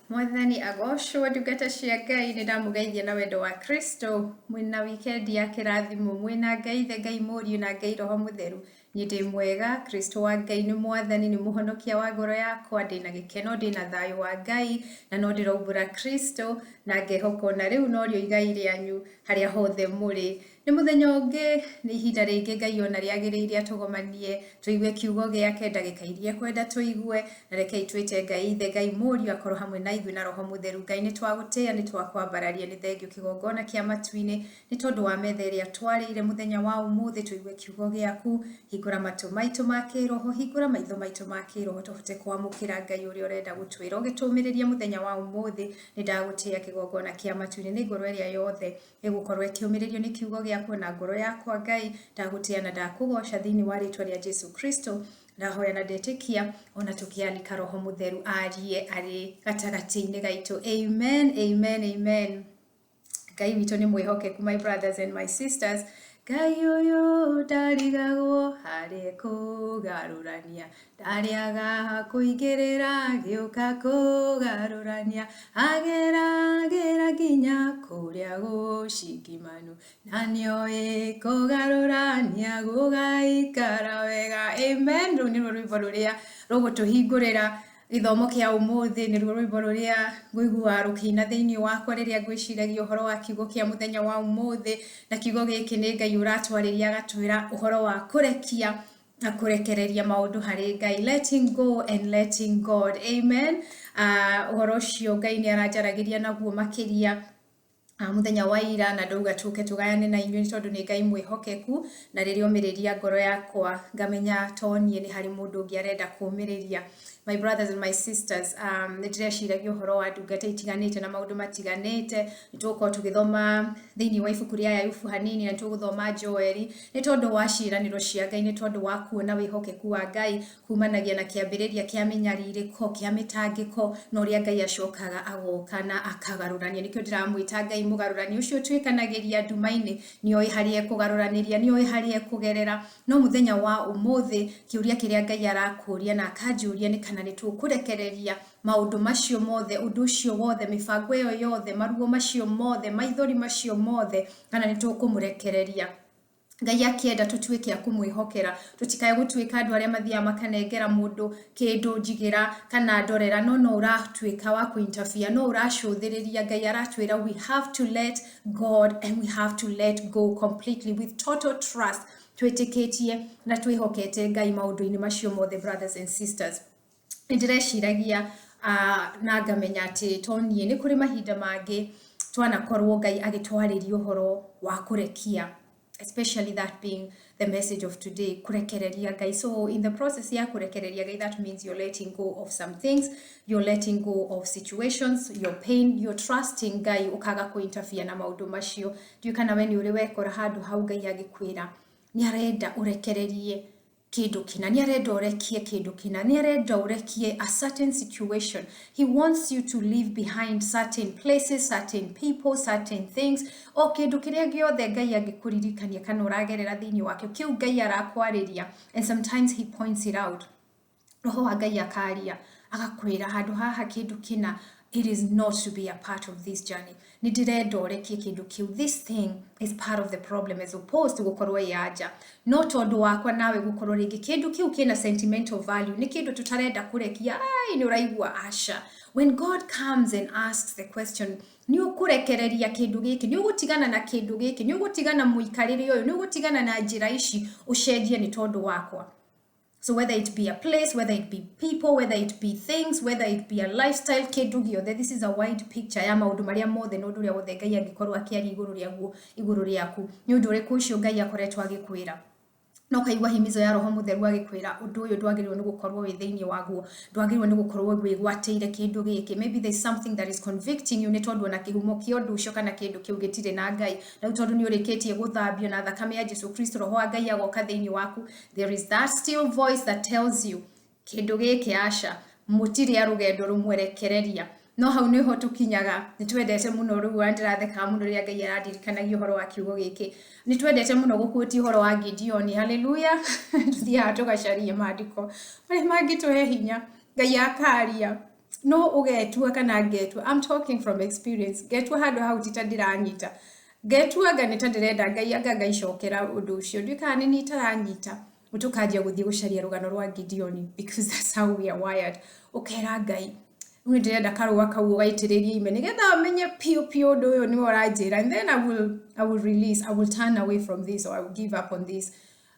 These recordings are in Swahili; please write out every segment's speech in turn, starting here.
Mwathani agocwo ndungata cia Ngai nĩ ndamugeithia na wendo wa Kristo mwina wikendi ya kĩrathimo mwina Ngai ithe Ngai mũriũ na Ngai roho mũtheru nĩ ndĩ mwega Kristo wa Ngai nĩ mwathani nĩ mũhonokia wa ngoro yakwa ndĩna gĩkeno ndĩna thayũ wa Ngai na no ndĩraumbũra Kristo na ngehoka na rĩu no rĩo igai rĩanyu harĩa hothe mũrĩ nĩ mũthenya ũngĩ nĩ ihinda rĩngĩ Ngai ona rĩagĩrĩire atũgomanie tũigue kiugo gĩake ndagĩka iria kwenda tũigue na rekei twĩte Ngai ithe Ngai mũriũ akorwo hamwe na ithuĩ na roho mũtheru Ngai nĩ twagũtĩĩa nĩ twakwambararia nĩ thengio kĩgongona kĩa matu-inĩ nĩ tondũ wa metha ĩrĩa twarĩire mũthenya wa ũmũthĩ tũigue kiugo gĩaku hingũra matũ maitũ ma kĩroho hingũra maitho maitũ ma kĩroho tũhote kwamũkĩra Ngai ũrĩa ũrenda gũtwĩra ũgĩtũmĩrĩria mũthenya wa ũmũthĩ nĩ ndagũtĩĩa kĩgongona kĩa matu-inĩ nĩ ngoro ĩrĩa yothe ĩgũkorwo ĩkĩũmĩrĩrio nĩ kiugo gĩaku na ngoro yakwa Ngai ndagũtĩĩa na ndakũgoca thĩinĩ wa rĩtwa rĩa Jesu Kristo ndahoya na ndetĩkia ona tũkĩalika roho mũtheru arie arĩ gatagatĩ-inĩ gaitũ amen amen amen Ngai witũ nĩ mwĩhokeku my brothers and my sisters Ngai ũyũ ndarigagwo harĩ kũgarũrania ndarĩaga kũingĩrĩra gĩũka kũgarũrania ageragĩra nginya kũrĩa gũcingimanu na nĩoĩ kũgarũrania gũgaikara wega amen rũu nĩruo rwĩmbo rũrĩa rũgũtũhingũrĩra gĩthomo kĩa ũmũthĩ nĩruo rwĩmbo rũrĩa ngũigua rũkĩina thĩinĩ wakwa rĩrĩa ngwĩciragia ũhoro wa kiugo kĩa mũthenya wa ũmũthĩ na kiugo gĩkĩ nĩ Ngai ũratwarĩria agatwĩra ũhoro wa kũrekia na kũrekereria maũndũ harĩ Ngai letting go and letting God amen ũhoro ũcio Ngai nĩ aranjaragĩria naguo makĩria mũthenya wa ira na ndauga tũke tũgayane na inyuĩ tondũ nĩ Ngai mwĩhokeku na rĩrĩa omĩrĩria ngoro yakwa ngamenya toniĩ nĩ harĩ mũndũ ũngĩ arenda kũmĩrĩria my brothers and my sisters nĩ ndĩreciragia ũhoro wa ndungata itiganĩte na maũndũ matiganĩte nĩ tũgũkorwo tũgĩthoma thĩinĩ wa ibuku rĩa Ayubu hanini na tũgũthoma Joeli nĩ tondũ wa ciĩranĩro cia Ngai nĩ tondũ wa kuona wĩhokeku wa Ngai kumanagia na kĩambĩrĩria kĩa mĩnyarirĩko kĩa mĩtangĩko na ũrĩa Ngai acokaga agoka na akagarũrania nĩkĩo ndĩramwĩta Ngai mũgarũrani ũcio twĩkanagĩria nduma-inĩ nĩoĩ harĩa ekũgarũranĩria nĩoĩ harĩa ekũgerera no mũthenya wa ũmũthĩ kĩũria kĩrĩa Ngai arakũria na akanjũria nĩ kana nĩ tũkũrekereria maũndũ macio mothe ũndũ ũcio wothe mĩbango ĩyo yothe maruo macio mothe maithori macio mothe kana nĩ tũkũmũrekereria Ngai akĩenda tũtuĩke a kũmwĩhokera tũtikae gũtuĩka andũ arĩa mathiaga makanengera mũndũ kĩndũ njigĩra kana ndorera no ũratuĩka wa kũinterfere no ũracũthĩrĩria Ngai aratwĩra we have to let God and we have to let go completely with total trust twĩtĩkĩtie na twĩhokete Ngai maũndũ-inĩ macio mothe brothers and sisters nĩ ndĩreciragia na ngamenya atĩ toniĩ nĩ kũrĩ mahinda mangĩ twanakorwo Ngai agĩtwarĩria ũhoro wa kũrekia especially that being the message of today kurekereria Ngai so in the process ya kurekereria Ngai that means you're letting go of some things you're letting go of situations your pain you're trusting Ngai ukaga kuinterfere na maũndũ macio ndiũkana we nĩ ũrĩ wekora handũ hau Ngai agĩkwĩra nĩ arenda ũrekererie kĩndũ kĩna nĩ arenda ũrekie kĩndũ kĩna nĩ arenda ũrekie a certain situation he wants you to leave behind certain places certain people certain things o kĩndũ kĩrĩa gĩothe Ngai angĩkũririkania kana ũragerera thĩinĩ wakĩo kĩu Ngai arakwarĩria and sometimes he points it out roho wa Ngai akaria agakwĩra handũ haha kĩndũ kĩna it is not to be a part of this journey nĩ ndĩrenda ũrekie kĩndũ kĩu this thing is part of the problem as opposed to gũkorwo yanja no tondũ wakwa nawe gũkorwo rĩngĩ kĩndũ kĩu kĩna sentimental value nĩ kĩndũ tũtarenda kũrekia ai nĩ ũraigua aca when God comes and asks the question nĩ ũkũrekereria kĩndũ gĩkĩ nĩ ũgũtigana na kĩndũ gĩkĩ nĩ ũgũtigana mũikarĩre ũyũ nĩ ũgũtigana na njĩra ici ũcenjie nĩ tondũ wakwa so whether it be a place, whether it be people, whether it be things, whether it be a lifestyle, kĩndũ gĩothe this is a wide picture ya maũndũ marĩa mothe na ũndũ ũrĩa wothe Ngai angĩkorwo akĩaria igũrũ rĩaku nĩ ũndũ ũrĩkũ ũcio Ngai akoretwo agĩkwĩra no kaigua himizo ya roho mũtheru agĩkwĩra ũndũ ũyũ ndwagĩrĩirwo nĩ gũkorwo wĩ thĩinĩ waguo ndwagĩrĩirwo nĩ gũkorwo wĩgwatĩire kĩndũ gĩkĩ maybe there's something that is convicting you nĩ tondũ ona kĩhumo kĩa ũndũ ũcio kana kĩndũ kĩu gĩtirĩ na Ngai na tondũ nĩ ũrĩkĩtie gũthambio na thakame ya Jesu Kristo roho wa Ngai agoka thĩinĩ waku there is that still voice that tells you kĩndũ gĩkĩ aca mũtirĩ a rũgendo rũmwerekereria no hau niho tukinyaga nĩ twendete mũno rĩu ndĩratheka mũno rĩrĩa Ngai arandirikanagia ũhoro wa kiugo gĩkĩ nĩ twendete mũno gũkũti ũhoro wa Gideon haleluya tuthiaga tugacaria maandĩko marĩa mangĩtũhe hinya Ngai akaria no ugetua kana ngetua. I'm talking from experience. Getua handu hau titadiranyita. Getua anga nitadirenda ngai anga ngaicokera undu ucio. Ndika ni nitaranyita. Mutukaje guthie gucaria rugano rwa Gideon, because that's how we are wired. Ukera ngai ndirenda karua kau gaitiriria ime nigetha amenye pio undu uyu ni oranjira, and then I will release, I will turn away from this, or I will give up on this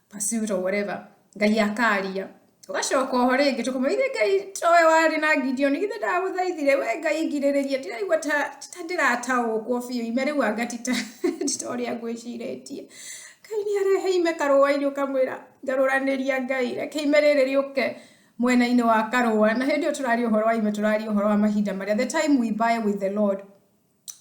pursuit or whatever. Ngai akaria ugacoka ho ringi tukumaithe ngai towe wari na Gideon githe ndaguthaithire we ngai ngiririria ndiraigua ta ndirataũkwo biũ ime rĩu anga titoria ngwĩcirĩtie. Ngai nĩ arehe ime karũa-inĩ ũkamwĩra ngarũranĩria Ngai reke ime rĩrĩ rĩũke mwena-inĩ wa karũa. Na hĩndĩ ĩyo tũraria ũhoro wa ime, tũraria ũhoro wa mahinda marĩa, the time we buy with the Lord,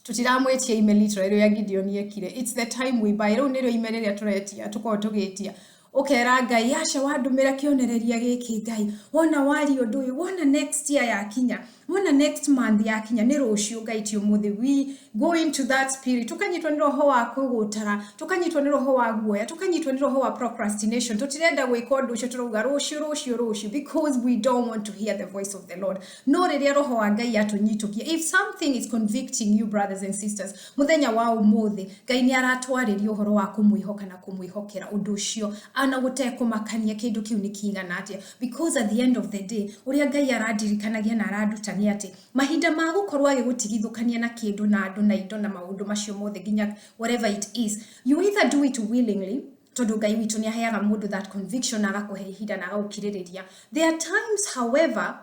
tutiramwĩtia ime literally ya Gideon yekire. It's the time we buy. Rĩu nĩrĩo ime rĩrĩa tũretia tũkorwo tũgĩtia. Ukera ngai aca wandumira kionereria giki ngai wona wari undu uyu wona next year yakinya wona next month yakinya ni rucio ngai ti umuthi. We go into that spirit, tukanyitwa ni roho wa kugutara, tukanyitwa ni roho wa guoya, tukanyitwa ni roho wa procrastination. Tutirenda gwika undu ucio turuga rucio because we don't want to hear the voice of the Lord. No riria roho wa ngai atunyitukia. If something is convicting you, brothers and sisters, muthenya wa umuthi ngai ni aratwariria uhoro wa kumwihoka na kumwihokera undu ucio ana gutekumakania kindu kiu ni kingana atia, because at the end of the day uria ngai aradirikanagia na aradutania ati mahinda ma gukorwo agigutigithukania na kindu na andu na indo na maundu macio mothe nginya whatever it is, you either do it willingly tondu ngai witu ni aheaga mundu that conviction agakuhe ihinda na agukiririria. There are times however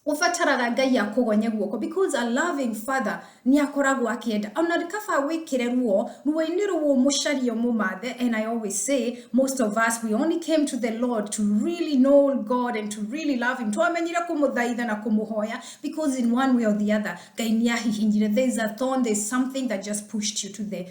ufataraga ngai akugonye guoko, because a loving father ni akoragwo akienda ona rikaba wikire ruo ruo-ini ruo mucario mumathe. And I always say most of us, we only came to the Lord to really know God and to really love him, twamenyire kumuthaitha na kumuhoya, because in one way or the other ngai ni ahihinyire. There's a thorn, there's something that just pushed you to the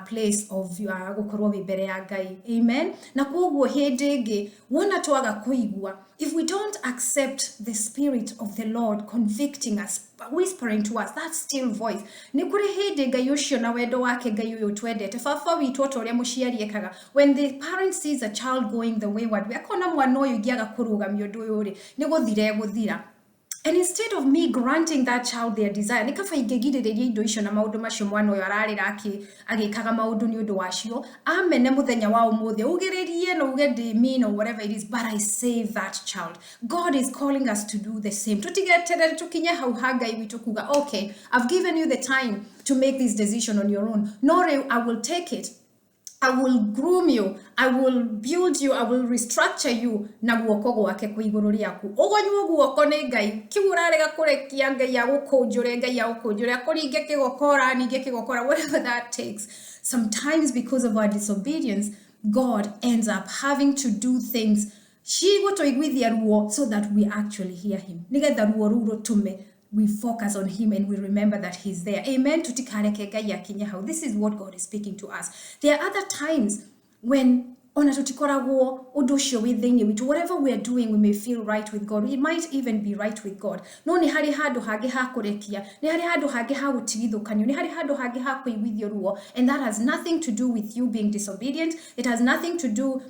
place of gukorwo wi mbere ya ngai. Amen. Na koguo hindi ingi wona twaga kuigua, if we don't accept the spirit of the Lord convicting us, whispering to us, that still voice, ni kuri hindi ngai ucio na wendo wake ngai uyu twendete baba witu otoria muciari ekaga. When the parent sees a child going the wayward way, akona mwana uyu ngiaga kurugamia undu uyu ri ni guthira. And instead of me granting that child their desire, nikaba ingegiririria indo icio na maundu macio mwana uyu ararira agikaga maundu ni undu wacio, amene muthenya wa umuthi ugiririe no uge mean or whatever it is, but I save that child. God is calling us to do the same. Tutigeterere tukinya hau hagai witu kuga, okay, I've given you the time to make this decision on your own. No, I will take it, I will groom you, I will build you, I will restructure you na guoko gwake ku iguru riaku. Ugonywo guoko ni ngai kiurarega kurekia ngai agukunjure ngai agukunjure akuringe kigokora ninge kigokora, whatever that takes. Sometimes because of our disobedience, God ends up having to do things so that we actually hear him. Nigetha ruo ruru rutume we focus on him and we remember that he's there. Amen. This is what God is speaking to us. There are other times when whatever we are doing, we may feel right with God. We might even be right with God. No, ni hari hadu hage ha kurekia, ni hari hadu hage ha utigithukania, ni hari hadu hage ha kuiguithio ruo, and that has nothing to do with you being disobedient. It has nothing to do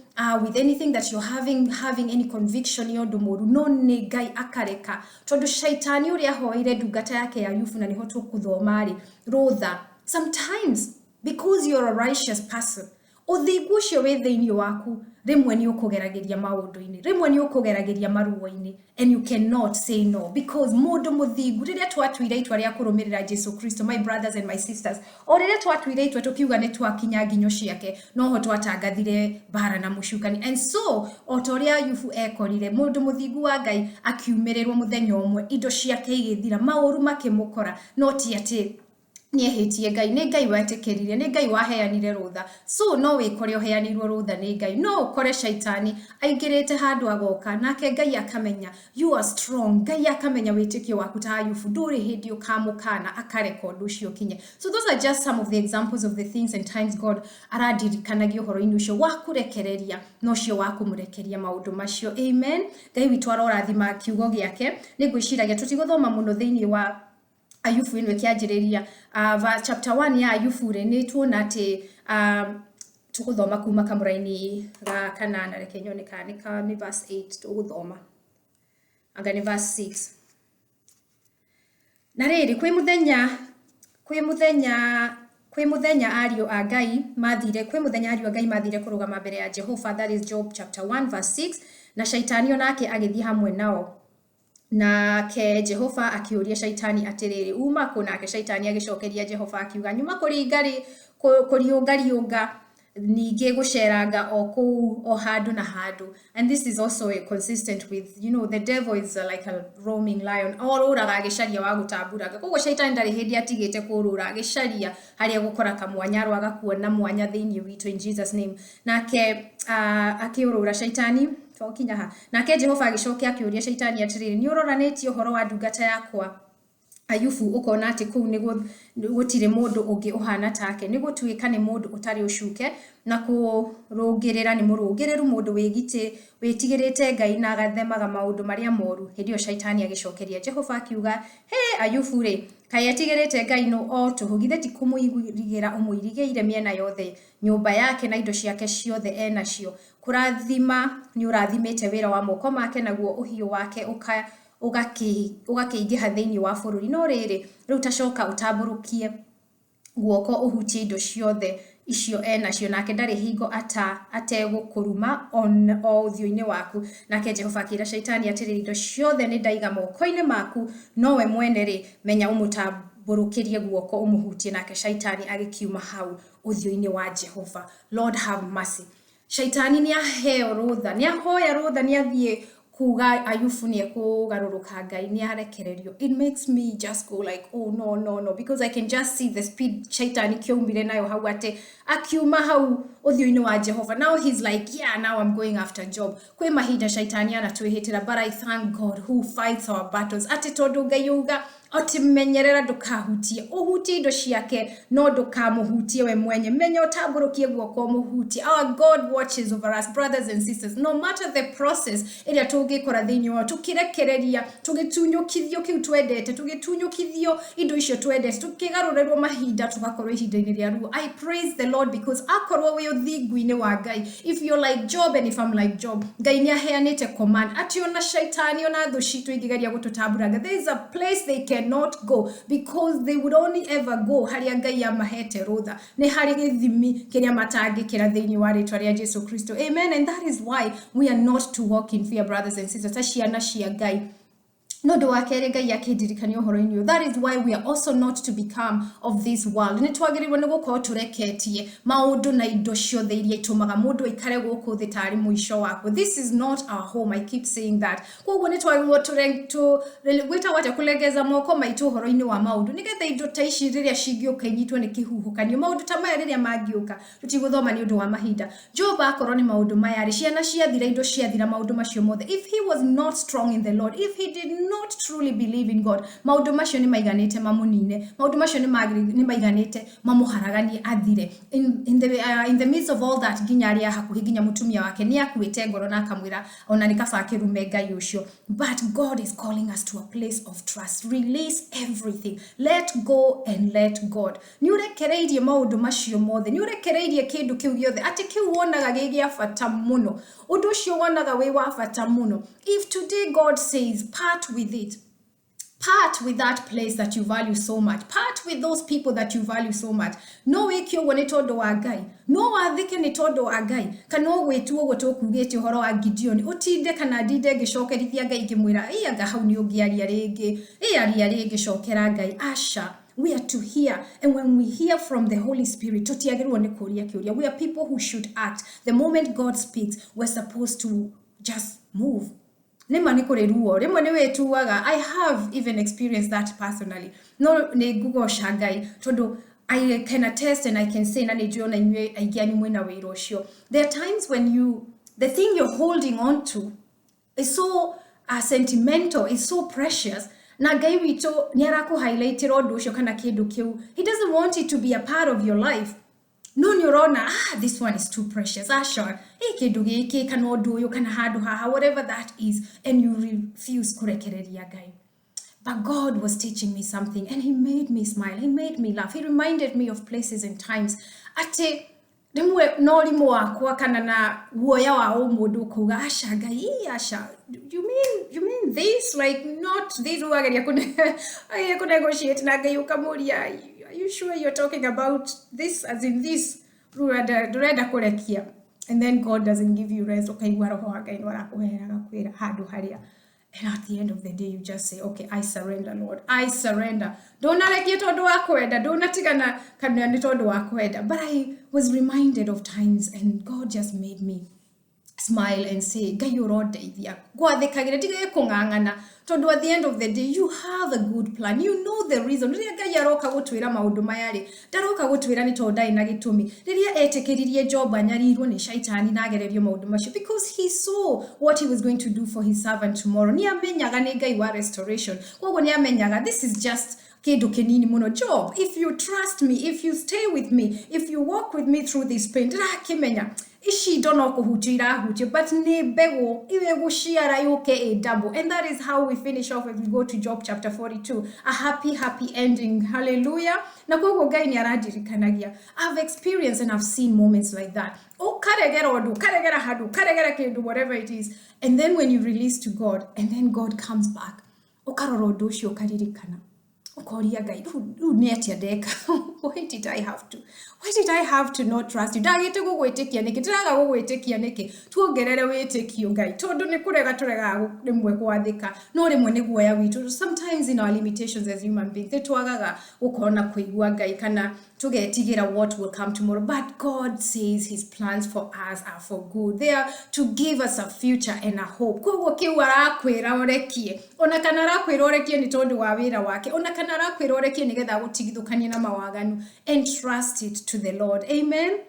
with anything that you're having any conviction yodu moru. No, ni ngai akareka tondu shaitani uria hoire ndungata yake ya Yufu na niho tukuthomari rutha. Sometimes because you're a righteous person, uthingu ucio wi thiini waku rimwe ni ukugerageria maundu-ini, rimwe ni ukugerageria maruo-ini, and you cannot say no, because mundu muthingu riria twatuire itwa ria kurumirira Jesu Kristo, my brothers and my sisters, o riria twatuire itwa tukiuga ni twakinya nginyo ciake, no ho twatangathire bara na mucukani. And so otoria Yufu ekorire mundu muthingu wa ngai akiumirirwo muthenya umwe, indo ciake igithira, mauru makimukora, no ti ati niehetie ngai, ni ngai wetekeririe, ni ngai waheanire rutha. So no wikore uheanirwo rutha ni ngai, no ukore shaitani aingirite handu agoka nake ngai akamenya you are strong, ngai akamenya witikio waku ta Yufu nduri hindi ukamukana akareka undu ucio kinye. So those are just some of the examples of the things and times God aradirikanagia uhoro-ini ucio wa kurekereria no cio wa kumurekeria maundu macio. Amen. Ngai witu arorathima kiugo giake. Ni gwiciragia tutiguthoma muno thiini wa Ayufu ino kianjiriria chapter 1 ya Ayufu re ni tuona ati tuguthoma kuma kamuraini ga kanana reke nyone ka ni verse 8 tuguthoma anga ni verse 6. na rĩrĩ kwĩ mũthenya ariũ a Ngai mathire kũrũgama mbere ya Jehova, that is Job chapter 1 verse 6, na shaitani onake agĩthiĩ hamwe nao. Nake Jehova akĩũria shaitani atĩrĩrĩ, uma kũ? Nake shaitani agĩcokeria Jehova akiuga, nyuma kũriũnga ningĩ gũceranga o handũ na handũ. And this is also consistent with, you know, the devil is like a roaming lion, orũraga agĩcaria wa gũtamburanga. Koguo shaitani ndarĩ hĩndĩ atigĩte kũrũra, agĩcaria harĩa gũkora kamwanya rwaga kuona mwanya thĩinĩ witũ, in Jesus name. Nake akĩũrũra shaitani twakinya ha. Nake Jehova agĩcokia akĩũria shaitani atĩrĩrĩ, nĩ ũroranĩtie ũhoro wa ndungata yakwa Ayubu ukona ati kuu gũtirĩ mũndũ ũngĩ ũhana take, nĩ gũtuĩka nĩ mũndũ ũtarĩ ũcuke na kũrũngĩrĩra nĩ mũrũngĩrĩru, mũndũ wĩtigĩrĩte Ngai na agathemaga maũndũ marĩa moru. Hĩndĩ ĩyo shaitani agĩcokeria Jehova akiuga, Ayubu rĩ, kaĩ atigĩrĩte Ngai no o tũhũ, githĩ ti kũmũirigĩra ũmũirigĩire mĩena yothe nyũmba yake na indo ciake ciothe enacio? Kũrathima nĩ ũrathimĩte wĩra wa moko make, naguo ũhiũ wake ũgakĩingĩha thĩinĩ wa bũrũri. No rĩrĩ, rĩu tacoka ũtambũrũkie guoko ũhutie indo ciothe icio enacio, nake ndarĩ hingo ategũkũruma o ũthiũ-inĩ waku. Nake Jehova akĩra shaitani atĩrĩrĩ, indo ciothe nĩ ndaiga moko-inĩ maku, nowe mwene rĩ, menya ũmũtambũrũkĩrie guoko ũmũhutie. Nake shaitani agĩkiuma hau ũthiũ-inĩ wa Jehova. Lord have mercy. Shaitani nĩ aheo rũtha, nĩ ahoya rũtha, nĩ athiĩ kuga Ayubu nĩ ekũgarũrũka Ngai, nĩ arekererio. It makes me just go like, oh no, because I can just see the speed shaitani kĩaumire nayo hau atĩ akiuma hau ũthiũ-inĩ wa Jehova. Now he's like, yeah, now I'm going after Job. Kwĩ mahinda shaitani anatwĩhĩtĩra, but I thank God who fights our battles. Atĩ tondũ Ngai auga ati menyerera ndukahutie, uhutie indo ciake no ndukamũhutie we mwenye, menya ũtambũrũkie guoko mũhutie. Our God watches over us, brothers and sisters, no matter the process ĩrĩa tũngĩkora thĩinĩ wao, tũkĩrekereria, tũgĩtunyũkithio kĩu twendete, tũgĩtunyũkithio indo icio twendete, tũkĩgarũrĩrwo mahinda tũgakorwo ihinda-inĩ rĩa ruo. I praise the Lord because akorwo wĩ ũthingu-inĩ wa Ngai. If you're like Job and if I'm like Job, Ngai nĩ aheanĩte command ati ona shaitani ona thũ citũ ingĩgeria gũtũtambũranga, there is a place they cannot go, because they would only ever go haria Ngai amahete rũtha, nĩ harĩ gĩthimi kĩrĩa matangĩkĩra thĩinĩ wa rĩtwa rĩa Jesu Kristo. Amen. And that is why we are not to walk in fear, brothers and sisters, ta ciana cia Ngai. No do akere Ngai akĩndirikania ũhoro-inĩ ũyũ. That is why we are also not to become of this world. Nĩ twagĩrĩirwo nĩ gũkorwo tũreketie maũndũ na indo ciothe iria itũmaga mũndũ aikare gũkũ thĩ tarĩ mũico wako. This is not our home. I keep saying that. Koguo nĩ twagĩrĩirwo gwĩtagwo atĩa, kũlegeza moko maitũ ũhoro-inĩ wa maũndũ, nĩgetha indo ta ici rĩrĩa cingĩũka inyitwo nĩ kĩhuhũkanio, maũndũ ta maya rĩrĩa mangĩũka tũtigũthoma nĩ ũndũ wa mahinda. Job akorwo nĩ maũndũ maya rĩ, ciana ciathira, indo ciathira, maũndũ macio mothe, if he was not strong in the Lord, if he did not truly believe in God, maũndũ macio nĩ maiganĩte mamũnine, maũndũ macio nĩ maiganĩte mamũharaganie athire. In the midst of all that, nginya arĩa hakuhĩ, nginya mũtumia wake nĩ akuĩte ngoro na akamwĩra ona nĩ kaba akĩrume Ngai ũcio. But God is calling us to a place of trust. Release everything, let go and let God. Nĩ ũrekereirie maũndũ macio mothe, nĩ ũrekereirie kĩndũ kĩu gĩothe, atĩ kĩu wonaga gĩ gĩa bata mũno, ũndũ ũcio wonaga wĩ wa bata mũno. If today God says part with it, part with that place that you value so much, part with those people that you value so much, no wĩkĩ ũguo nĩ tondũ wa Ngai, no wathĩke nĩ tondũ wa Ngai, kana ũgwĩtu ũguo tũkugĩte ũhoro wa Gideon, ũtinde kana ndinde ngĩcokerithia Ngai ngĩmwĩra anga hau nĩ ũngĩaria rĩngĩ, aria rĩngĩ cokera Ngai. Asha, we are to hear, and when we hear from the Holy Spirit, tũtiagĩrĩirwo nĩ kũria kĩũria. We are people who should act. The moment God speaks, we're supposed to just move. Nĩma nĩ kũrĩ ruo, rĩmwe nĩ wĩtuaga. I have even experienced that personally. No nĩ ngũgoca Ngai tondũ I can attest and I can say na nĩ njũĩ ona inyuĩ aingĩ anyu mwĩna wĩra ũcio. There are times when the thing you're holding on to is so sentimental, is so precious. Na Ngai witũ nĩ arakũhighlightĩra ũndũ ũcio kana kĩndũ kĩu. He doesn't want it to be a part of your life. No nĩ ũrona, this one is too precious. Sure, kĩndũ gĩkĩ kana ũndũ ũyũ kana handũ haha, whatever that is, and you refuse kũrekereria Ngai. But God was teaching me something, and He made me smile. He made me laugh. He reminded me of places and times. Ate Rimwe no rimu wakwa kana na guoya wa umundu kuga aca Ngai aca you mean this, like not this wageria ku negotiate na Ngai ukamuria are you sure you're talking about this as in this durenda kurekia, and then God doesn't give you rest. Ukaigua roho wa Ngai warakuhera gakwira handu haria. And at the end of the day, you just say, okay, I surrender, Lord. I surrender. Don't let you tondu wa kwenda. Don't tigana kana ni tondu wa kwenda. But I was reminded of times, and God just made me smile and say, Ngai urondeithia. Gwathikagire tige kungangana. Tondu at the end of the day, you have a good plan. You know the reason. Riria Ngai aroka gutwira maundu maya ri, ndaroka gutwira ni tondu ndai na gitumi. Riria etekeririe Job anyarirwo ni shaitani na agererio maundu macio, because he saw what he was going to do for his servant tomorrow. Ni amenyaga ni Ngai wa restoration. Koguo ni amenyaga this is just kindu kinini muno. Job, if you trust me, if you stay with me, if you walk with me through this pain, ndirakimenya ishi dono kuhutia irahutia, but ni bego iwe gushiara yuke a double. And that is how we finish off as we go to Job chapter 42, a happy ending. Hallelujah. Na kogo Ngai ni aradirikanagia. I've experienced and I've seen moments like that. Oh, karegera odu, karegera hadu, karegera kindu, whatever it is. And then when you release to God, and then God comes back, okaroro ucio karirikana. Okoria Ngai, netia deka. Why did I have to? Why did I have to not trust you? Dagite gugwitikia niki, tiraga gugwitikia niki. Tuongerere witikio Ngai. Tondu ni kurega turega rimwe kwathika. No rimwe ni guoya witu. Sometimes in our limitations as human beings, twagaga ukona kuigua Ngai kana tugetigira what will come tomorrow. But God says his plans for us are for good. They are to give us a future and a hope. Koguo kiu arakwira orekie. Ona kana arakwira orekie ni tondu wa wira wake. Ona kana arakwira orekie nigetha gutigithukania na mawaganu. And trust it to the Lord. Amen.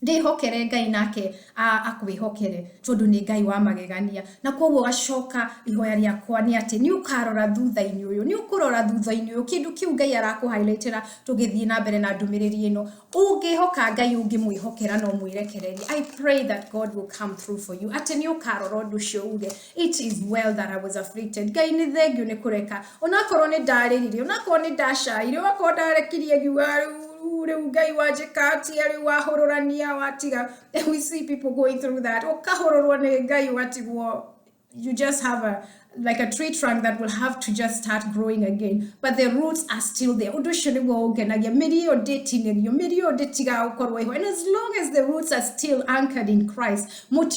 Ndihokere Ngai nake akwihokere tondu ni Ngai wa magegania. Na koguo gacoka ihoya riakwa ni ati ni ukarora thutha-ini uyu, ni ukurora thutha-ini uyu, kindu kiu Ngai arakuhighlightera tugithie na mbere na ndumiriri ino. Ungihoka Ngai ungimwihokera no mwirekereri. I pray that God will come through for you. Ati ni ukarora undu ucio uge, it is well that I was afflicted. Ngai ni thengiu ni kureka. Onakorwo ni ndariririe, onakorwo ni ndacaire, onakorwo ndarekirie giwaru Ngai wajekati ali wahororania watiga. And we see people going through that. Okahororwa ni Ngai watigo. You just have a tree trunk that will have to just start growing again, but the roots are still there. And as long as the roots are still anchored in Christ, amen.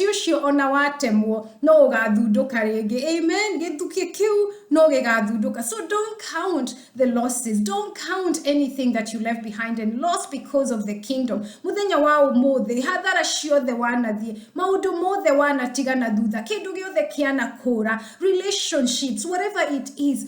So don't count the losses, don't count anything that you left behind and lost because of the kingdom. Muthenya wa umuthi hathara ciothe wanathie, maundu mothe wanatigana thutha, kindu giothe kiana kura, relationships, whatever it is,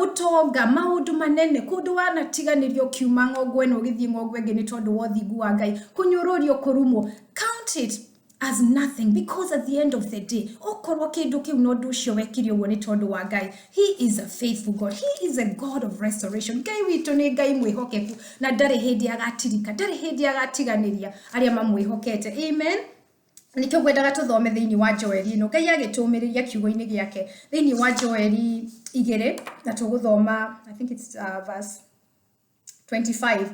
utonga maundu manene kundu wanatiganirio kiuma ng'ogwe no githie ng'ogwe ngi ni tondu wa uthingu wa Ngai, kunyururio kurumo, count it as nothing, because at the end of the day okorwo kindu kiu no ndu ucio wekire uguo ni tondu wa Ngai. He is a faithful God. He is a God of restoration. Ngai witu ni Ngai mwihokeku na ndari hindi agatirika, ndari hindi agatiganiria aria mamwihokete. Amen. Nikyo gwendaga tuthome thiini wa Joeli no Ngai agitumiriria kiugo-ini giake thiini wa Joeli 2 na tuguthoma I think it's verse 25.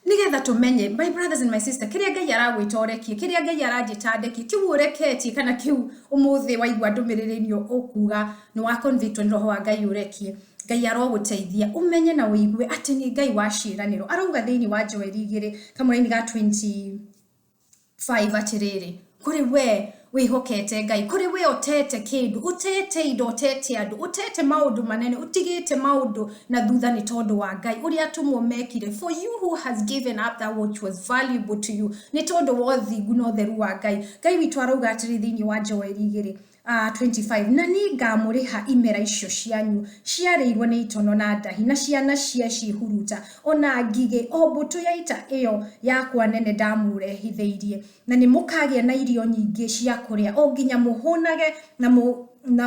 Nigetha tumenye, my brothers and my sister, kiria Ngai aragwita orekie, kiria Ngai arajitandeki, kiu ureketie kana kiu umuthi waigua ndumiriri-ini ukuga ni wa convict ni roho wa Ngai urekie. Ngai aroguteithia umenye na uigue ati ni Ngai wa ciiraniro. Arauga thiini wa Joeli 2 kamwe-ini ga 25 atiriri, kuri we wihokete Ngai, kuri we otete kindu, utete indo, otete andu, utete maundu manene, utigite maundu na thutha ni tondu wa Ngai uria atumwo mekire. For you who has given up that which was valuable to you, ni tondu wa uthingu no theru wa Ngai. Ngai witu arauga atiri thiini wa Joeli 25, na ni ngamuriha imera icio cianyu ciareirwo ni itono na ndahi na ciana cia cihuruta, ona ngige o mbutu ya ita iyo yakwa nene ndamurehitheirie, na ni mukagia na irio nyingi cia kuria o nginya muhunage na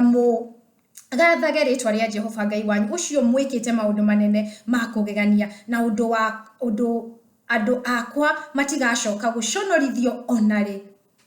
mu gathage ritwa ria Jehova Ngai wanyu ucio mwikite maundu manene ma kugegania, na undu andu akwa matigacoka guconorithio onari.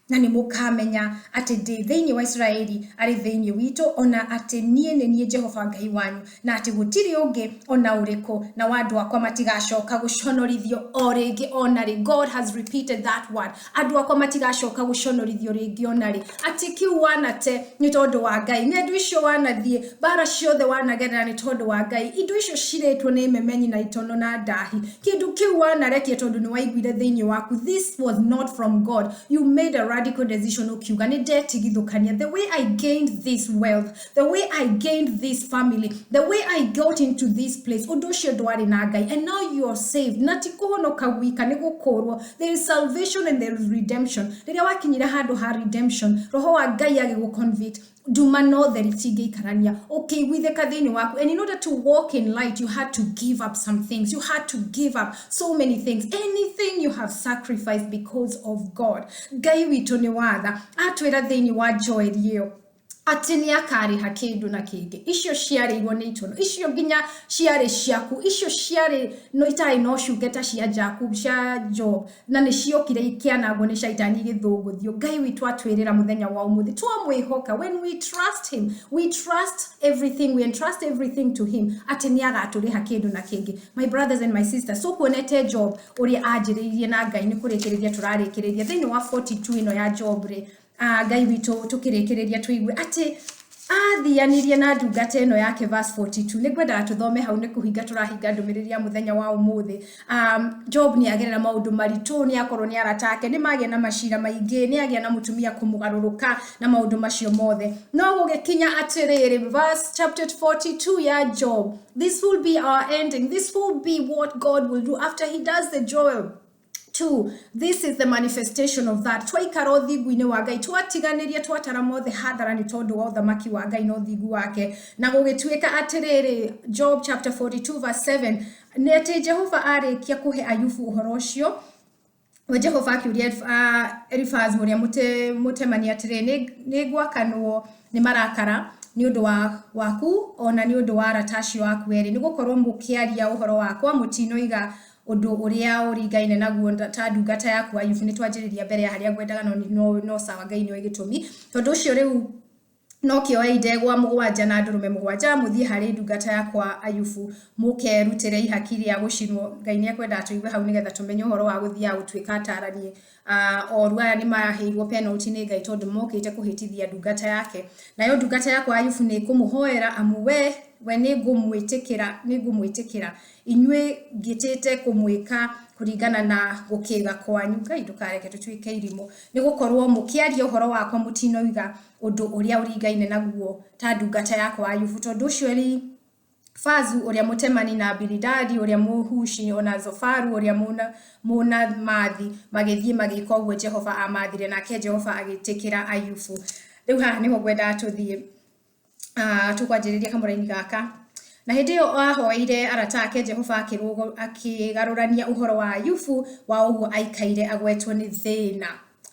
na nĩ mũkamenya atĩ ndĩ thĩinĩ wa Israeli arĩ thĩinĩ witũ, ona atĩ niĩ nĩ niĩ Jehova Ngai wanyu, na atĩ gũtirĩ ũngĩ ona ũrĩkũ, na andũ akwa matigacoka gũconorithio o rĩngĩ ona rĩ. God has repeated that word. Andũ akwa matigacoka gũconorithio rĩngĩ ona rĩ. Atĩ kĩu wanate nĩ tondũ wa Ngai, nĩ andũ icio wanathiĩ bara ciothe wanagerera nĩ tondũ wa Ngai, indo icio cirĩtwo nĩ memenyi na itono na ndahi, kĩndũ kĩu wanarekia tondũ nĩ waiguire thĩinĩ waku. This was not from God. You made a radical decision ukiuga nĩ ndetigithũkania. The way I gained this wealth, the way I gained this family, the way I got into this place, ũndũ ũcio ndwarĩ na Ngai, and now you are saved. Na ti kũhonoka gwika nĩ gũkũrwo. There is salvation and there is redemption. Rĩrĩa wakinyire handũ ha redemption, roho wa Ngai agĩgũconvict, nduma no theri tingĩikarania, ũkĩiguithĩka thĩinĩ waku. And in order to walk in light, you had to give up some things. You had to give up so many things. Anything you have sacrificed because of God. Ngai witũ nĩ watha atwĩra thĩinĩ wa Joel ĩyo atĩ nĩ akarĩha kĩndũ na kĩngĩ. Icio ciarĩirwo nĩ itono, icio nginya ciarĩ ciaku, icio ciarĩ no itarĩ no cungeta cia Jacob cia Job, na nĩ ciokire ikĩanangwo nĩ shaitani gĩthũngũthio. Ngai witũ atwĩrĩra mũthenya wa ũmũthĩ twamwĩhoka, when we trust him, we trust everything, we entrust everything to him, atĩ nĩ agatũrĩha kĩndũ na kĩngĩ. My brothers and my sisters, so kuonete Job ũrĩa anjĩrĩirie na Ngai nĩ kũrĩkĩrĩria tũrarĩkĩrĩria thĩinĩ wa 42 ĩno ya Job rĩ. Ngai witũ tũkĩrĩkĩrĩria tũigue atĩ athianirie na ndungata ĩno yake verse 42. nĩ ngwenda tũthome hau, nĩ kũhinga tũrahinga ndũmĩrĩri ya mũthenya wa ũmũthĩ. Job nĩ agerera maũndũ maritũ, nĩ akorwo nĩ arata ake nĩ magĩa na macira maingĩ, nĩ agĩa na mũtumia kũmũgarũrũka na maũndũ macio mothe. No gũgĩkinya atĩrĩrĩ, verse chapter 42 ya Job, this will be our ending, this will be what God will do after he does the Joel 2. This is the manifestation of that. Twaikara ũthingu-inĩ wa Ngai, twatiganĩria twatara mothe hathara nĩ tondũ wa ũthamaki wa Ngai na ũthingu wake, na gũgĩtuĩka atĩrĩrĩ, Job chapter 42 verse 7, nĩ atĩ Jehova arĩkia kũhe Ayubu ũhoro ũcio, we Jehova akĩũria Eliphaz mũrĩa mũtemani atĩrĩ, nĩ gwakanwo nĩ marakara nĩ ũndũ waku ona nĩ ũndũ wa arata acio aku erĩ, nĩ gũkorwo mũkĩaria ũhoro wakwa mũtinoiga ũndũ ũrĩa ũringaine naguo ta ndungata yaku Ayubu. Nĩ twanjĩrĩria mbere ya harĩa ngwendaga no sawa, Ngai nĩoĩ gĩtũmi. Tondũ ũcio rĩu no kĩoe ndegwa mũgwanja na ndũrũme mũgwanja, mũthiĩ harĩ ndungata yakwa Ayubu mũkerutĩre ihaki rĩa gũcinwo. Ngai nĩ ekwenda tũigue hau nĩgetha tũmenye ũhoro wa gũthiaga gũtuĩka ataranie. Oru aya nĩ maheirwo penalty nĩ Ngai tondũ mokĩte kũhĩtithia ndungata yake. Nayo ndungata yakwa Ayubu nĩ kũmũhoera amu we nĩ ngũmwĩtĩkĩra, inyuĩ ngĩtĩte kũmwĩka kũringana na gũkĩga kwanyu. Ngai ndũkareke tũtuĩke irimũ, nĩ gũkorwo mũkĩaria ũhoro wakwa mũtinoiga ũndũ ũrĩa ũringaine naguo ta ndungata yakwa Ayubu. Tondũ ũcio Fazu ũrĩa mũtemani na Bilidadi ũrĩa mũhushi ona Zofaru ũrĩa mũnathi magĩthiĩ magĩka ũguo Jehova amathire, nake Jehova agĩtĩkĩra Ayubu. Rĩu haha nĩho ngwenda tũthiĩ tukwanjĩrĩria kamũraini gaka. Na hĩndĩ ĩyo ahoire arata ake, Jehova akĩgarũrania ũhoro wa Ayubu wa ũguo aikaire agwetwo nĩ thĩna.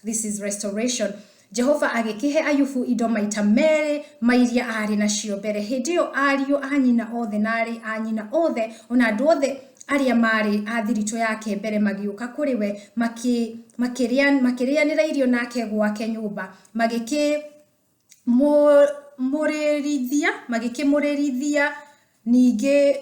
This is restoration. Jehova agĩkĩhe Ayubu indo maita merĩ mairia arĩ nacio mbere. Hĩndĩ ĩyo ariũ a nyina othe na arĩ a nyina othe ona andũ othe arĩa marĩ a thiritũ yake mbere magĩũka kũrĩ we makĩrĩanĩra irio nake gwake nyũmba, magĩkĩmũrĩrithia ningĩ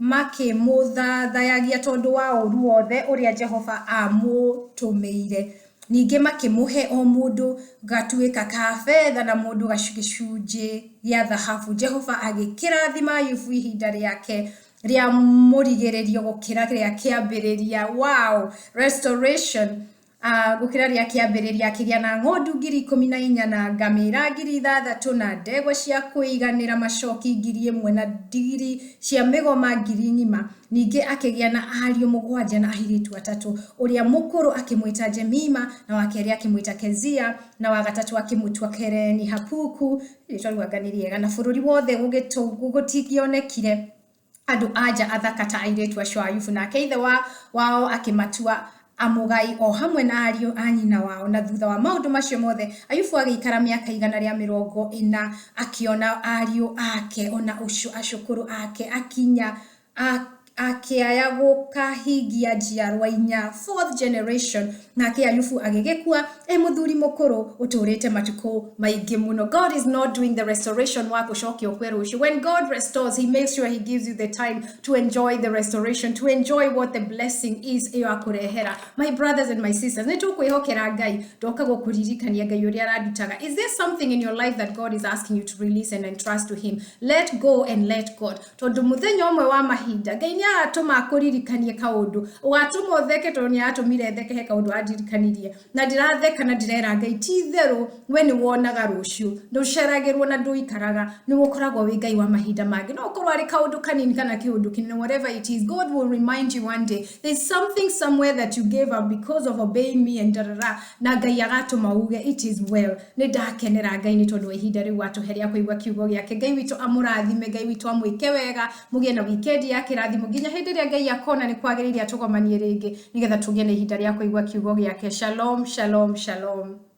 makĩmũthathayagia tondũ wa ũru wothe ũrĩa Jehova amũtũmĩire. Ningĩ makĩmũhe o mũndũ gatuĩka ka betha na mũndũ gacunjĩ gĩa thahabu. Jehova agĩkĩrathima Ayubu ihinda rĩake rĩa mũrigĩrĩrio gũkĩra rĩa kĩambĩrĩria. Wow, restoration. Gũkĩra rĩa kĩambĩrĩria, akĩgĩa na ng'ondu 14,000 na ngamĩra 6,000 na ndegwa cia kũiganĩra macoki 1,000 na ndigiri cia mĩgoma 1,000. Ningĩ akĩgĩa na ariũ 7 na airĩtu 3. Ũrĩa mũkũrũ akĩmwĩta Jemima, na wa kerĩ akĩmwĩta Kezia, na wa gatatũ akĩmũtua Kereni Hapuku. Rĩtwa nĩ rĩega, na bũrũri wothe gũtigionekire andũ anja athaka ta airĩtu acio a Ayubu, nake ithe wao akĩmatua amũgai o hamwe na ariũ a nyina wao. Na thutha wa maũndũ macio mothe Ayubu agĩikara mĩaka 140 akĩona ariũ ake ona acũkũrũ ake akiaya gukahigia njiarwa inya 4th generation nake Ayubu agigekua muthuri mukuru uturite matuko maingi muno. God is not doing the restoration work ucoke okwerucio. When God restores, he makes sure he gives you the time to enjoy the restoration, to enjoy what the blessing is iyo akurehera. My brothers and my sisters, nitukwihokera Ngai ndoka gukuririkania Ngai uria aradutaga. Is there something in your life that God is asking you to release and entrust to him? Let go and let God. Tondu muthenya omwe wa mahinda Ngai ni atuma akuririkanie kaundu watuma utheke tondu ni atumire theke he kaundu adirikanirie na ndiratheka na ndirera Ngai ti theru we ni wonaga rucio nduceragirwo na nduikaraga ni gukoragwo wi Ngai wa mahinda mangi no ukorwo ari kaundu kanini kana kiundu kinene, whatever it is, God will remind you one day there's something somewhere that you gave up because of obeying me and na Ngai agatuma uge it is well. Ni ndakenera Ngai ni tondu ihinda riu watuheria kuigwa kiugo giake. Ngai witu amurathime, Ngai witu amwike wega, mugie na weekend ya kirathimo nginya hindi ria Ngai akona ni kwagiriria tugomanie ringi nigetha tugie na ihinda ria kuigwa kiugo giake. Shalom, shalom, shalom.